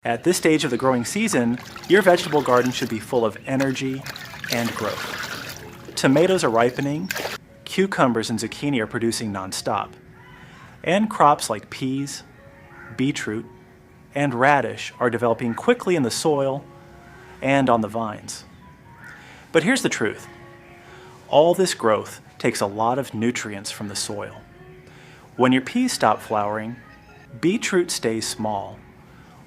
At this stage of the growing season, your vegetable garden should be full of energy and growth. Tomatoes are ripening, cucumbers and zucchini are producing nonstop, and crops like peas, beetroot, and radish are developing quickly in the soil and on the vines. But here's the truth. All this growth takes a lot of nutrients from the soil. When your peas stop flowering, beetroot stays small,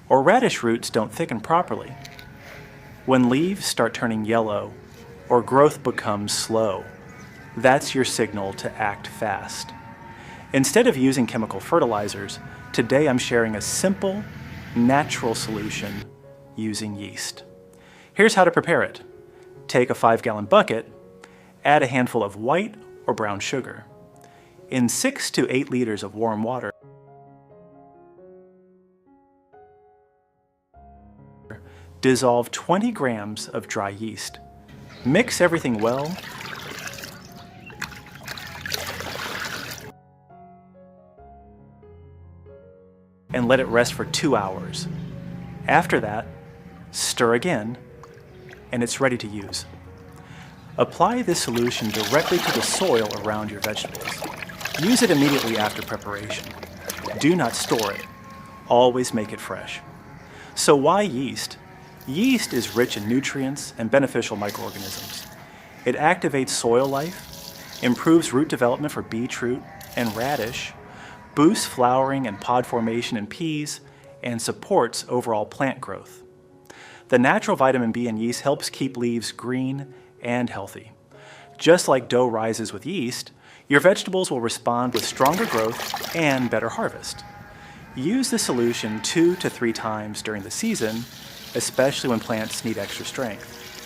or radish roots don't thicken properly. When leaves start turning yellow, or growth becomes slow, that's your signal to act fast. Instead of using chemical fertilizers, today I'm sharing a simple, natural solution using yeast. Here's how to prepare it. Take a 5-gallon bucket, add a handful of white or brown sugar. In 6 to 8 liters of warm water, dissolve 20 grams of dry yeast. Mix everything well and let it rest for 2 hours. After that, stir again, and it's ready to use. Apply this solution directly to the soil around your vegetables. Use it immediately after preparation. Do not store it. Always make it fresh. So why yeast? Yeast is rich in nutrients and beneficial microorganisms. It activates soil life, improves root development for beetroot and radish, boosts flowering and pod formation in peas, and supports overall plant growth. The natural vitamin B in yeast helps keep leaves green and healthy. Just like dough rises with yeast, your vegetables will respond with stronger growth and better harvest. Use this solution 2 to 3 times during the season, especially when plants need extra strength.